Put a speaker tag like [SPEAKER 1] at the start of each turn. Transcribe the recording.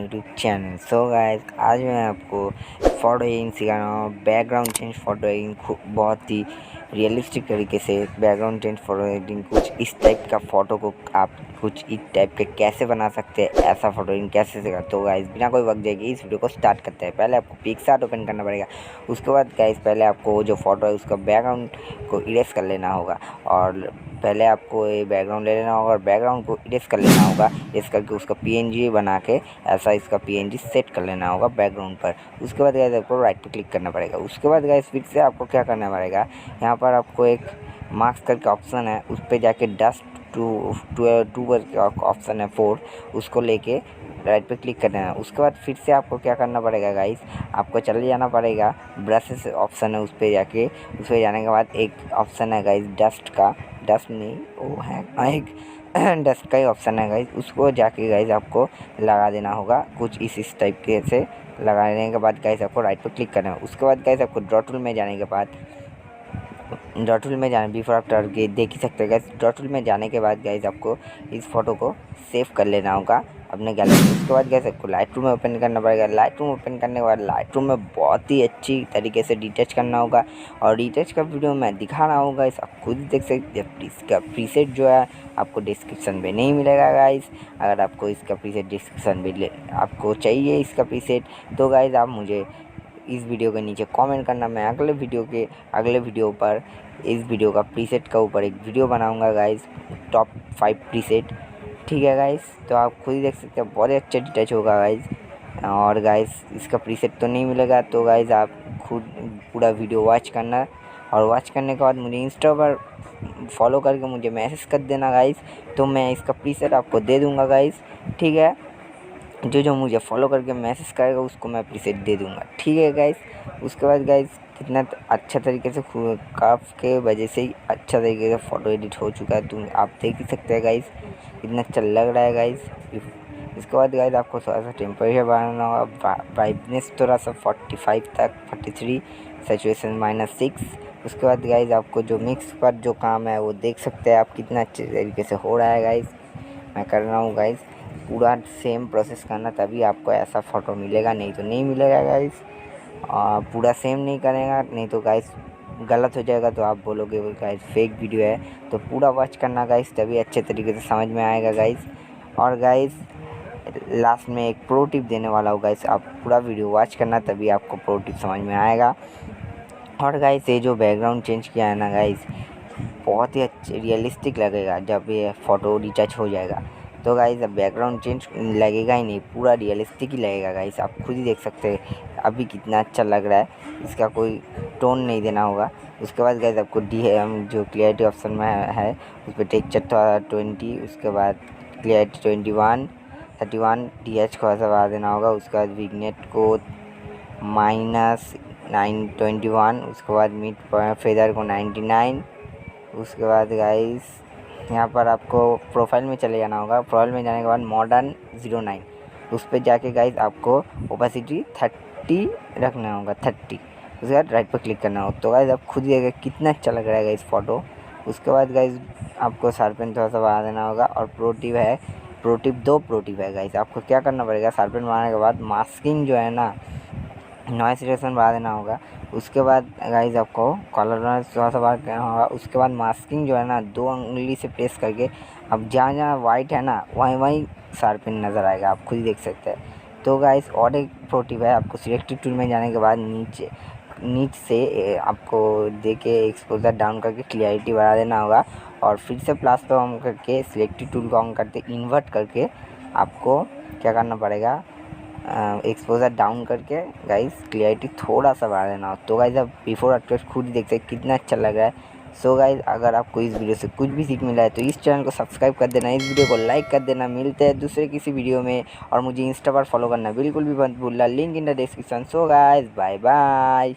[SPEAKER 1] YouTube channel. So guys, आज मैं आपको फ़ोटो एडिटिंग सिखा रहा हूँ। बैकग्राउंड चेंज फ़ोटो एडिटिंग बहुत ही रियलिस्टिक तरीके से बैकग्राउंड चेंज फ़ोटो एडिटिंग कुछ इस टाइप का फ़ोटो को आप कुछ इस टाइप के कैसे बना सकते हैं, ऐसा फ़ोटो एडिटिंग कैसे सीखा। तो गाइस, बिना कोई वक्त जाएगी इस वीडियो को स्टार्ट करते हैं। पहले आपको पिक्सआर्ट ओपन करना पड़ेगा। उसके बाद गाइस पहले आपको जो फ़ोटो है उसका बैकग्राउंड को इरेज कर लेना होगा और पहले आपको ये बैकग्राउंड ले लेना होगा और बैकग्राउंड को इरेज कर लेना होगा। इरेज करके उसका पीएनजी बना के ऐसा इसका पीएनजी सेट कर लेना होगा बैकग्राउंड पर। उसके बाद गाइस आपको राइट पे क्लिक करना पड़ेगा। उसके बाद गाइस फिर से आपको क्या करना पड़ेगा, यहाँ पर आपको एक मार्क्स करके ऑप्शन है, उस पर जाके डस्ट टू करके ऑप्शन है 4, उसको लेके राइट पे क्लिक करना है। उसके बाद फिर से आपको क्या करना पड़ेगा गाइस, आपको चले जाना पड़ेगा ब्रशेस ऑप्शन है, उस पर जाके उस पर जाने के बाद एक ऑप्शन है गाइस डस्ट का, डस्ट नहीं वो है एक डस्ट का ही ऑप्शन है गाइस, उसको जाके गाइस आपको लगा देना होगा कुछ इस टाइप के से। लगाने के बाद गाइस आपको राइट पे क्लिक करना है। उसके बाद गाइस आपको ड्रॉ टूल में जाने के बाद ड्रॉ टूल में जाने बिफोर आफ्टर के देख ही सकते हैं गाइस। ड्रॉ टूल में जाने के बाद गाइस आपको इस फोटो को सेव कर लेना होगा अपने गैलरी में। उसके बाद गाइस आपको लाइट रूम में ओपन करना पड़ेगा। लाइट रूम ओपन करने के बाद लाइट रूम में बहुत ही अच्छी तरीके से डिटैच करना होगा और डिटैच का वीडियो मैं दिखा रहा हूँ गाइस, आप खुद देख सकते हैं। इसका प्रीसेट जो है आपको डिस्क्रिप्शन में नहीं मिलेगा गाइस। अगर आपको इसका प्रीसेट डिस्क्रिप्शन में आपको चाहिए इसका प्रीसेट, तो गाइस आप मुझे इस वीडियो के नीचे कमेंट करना। मैं अगले वीडियो पर इस वीडियो का प्रीसेट का ऊपर एक वीडियो बनाऊंगा गाइस, टॉप 5 प्रीसेट। ठीक है गाइस, तो आप खुद ही देख सकते हैं बहुत ही अच्छा डिटैच होगा गाइस। और गाइस इसका प्रीसेट तो नहीं मिलेगा, तो गाइस आप खुद पूरा वीडियो वॉच करना और वॉच करने के बाद मुझे इंस्टा पर फॉलो करके मुझे मैसेज कर देना गाइस, तो मैं इसका प्रीसेट आपको दे दूँगा गाइस। ठीक है, जो मुझे फॉलो करके मैसेज करेगा उसको मैं प्रीसेट दे दूँगा। ठीक है गाइस, उसके बाद गाइस कितना अच्छा तरीके से काफ के वजह से ही अच्छा तरीके से फ़ोटो एडिट हो चुका है, तो आप देख ही सकते हैं गाइस कितना अच्छा लग रहा है गाइस। इसके बाद गाइस आपको थोड़ा सा टेम्परेचर बढ़ाना होगा, ब्राइटनेस थोड़ा सा 45 तक, 43, सैचुरेशन -6। उसके बाद गाइस आपको जो मिक्स पर जो काम है वो देख सकते हैं आप कितना अच्छे तरीके से हो रहा है गाइस। मैं कर रहा हूँ गाइस, पूरा सेम प्रोसेस करना तभी आपको ऐसा फ़ोटो मिलेगा, नहीं तो नहीं मिलेगा गाइस। पूरा सेम नहीं करेगा नहीं तो गाइस गलत हो जाएगा, तो आप बोलोगे वो गाइस फेक वीडियो है। तो पूरा वॉच करना गाइस, तभी अच्छे तरीके से समझ में आएगा गाइस। और गाइस लास्ट में एक प्रो टिप देने वाला हूँ गाइस, आप पूरा वीडियो वॉच करना तभी आपको प्रो टिप समझ में आएगा। और गाइस ये जो बैकग्राउंड चेंज किया है ना गाइस, बहुत ही अच्छे रियलिस्टिक लगेगा जब ये फ़ोटो डिटैच हो जाएगा। तो गाइस अब बैकग्राउंड चेंज लगेगा ही नहीं, पूरा रियलिस्टिक ही लगेगा गाइस, आप खुद ही देख सकते हैं अभी कितना अच्छा लग रहा है। इसका कोई टोन नहीं देना होगा। उसके बाद गाइस आपको जो क्लियरिटी ऑप्शन में है उस पर टेक्सचर 20, उसके बाद क्लियरिटी 21, 31, DH को ऐसा बढ़ा देना होगा। उसके बाद विग्नेट को -921, उसके बाद मिड फेदर को 99। उसके बाद गाइस यहाँ पर आपको प्रोफाइल में चले जाना होगा। प्रोफाइल में जाने के बाद मॉडर्न 09, उस पर जाके गाइस आपको ओपेसिटी 30 रखना होगा, 30। उसके बाद राइट पर क्लिक करना होगा। तो गाइस आप खुद देखिए कितना अच्छा लग रहा है गाइस फ़ोटो। उसके बाद गाइस आपको शार्पन थोड़ा सा बढ़ा देना होगा। और दो प्रो टिप है गाइस, आपको क्या करना पड़ेगा, शार्पन बढ़ाने के बाद मास्किंग जो है ना, नॉइस रिडक्शन बढ़ा देना होगा। उसके बाद गाइस आपको कलर थोड़ा सा बढ़ा देना होगा। उसके बाद मास्किंग जो है ना 2 उंगली से प्रेस करके, अब जहाँ वाइट है ना वहीं शार्पन नज़र आएगा, आप खुद ही देख सकते हैं। तो गाइस और एक प्रो टिप है, आपको सिलेक्टेड टूल में जाने के बाद नीचे से आपको देके एक्सपोजर डाउन करके क्लियरिटी बढ़ा देना होगा और फिर से प्लस पे ऑन करके सिलेक्टेड टूल को ऑन करके इन्वर्ट करके आपको क्या करना पड़ेगा, एक्सपोजर डाउन करके गाइस क्लियरिटी थोड़ा सा बढ़ा देना हो। तो गाइस अब बिफोर आफ्टर खुद ही देख सकते कितना अच्छा लग रहा है। सो गाइस अगर आपको इस वीडियो से कुछ भी सीख मिला है तो इस चैनल को सब्सक्राइब कर देना, इस वीडियो को लाइक कर देना। मिलते हैं दूसरे किसी वीडियो में और मुझे इंस्टा पर फॉलो करना बिल्कुल भी मत भूलना, link in the description. So guys bye bye.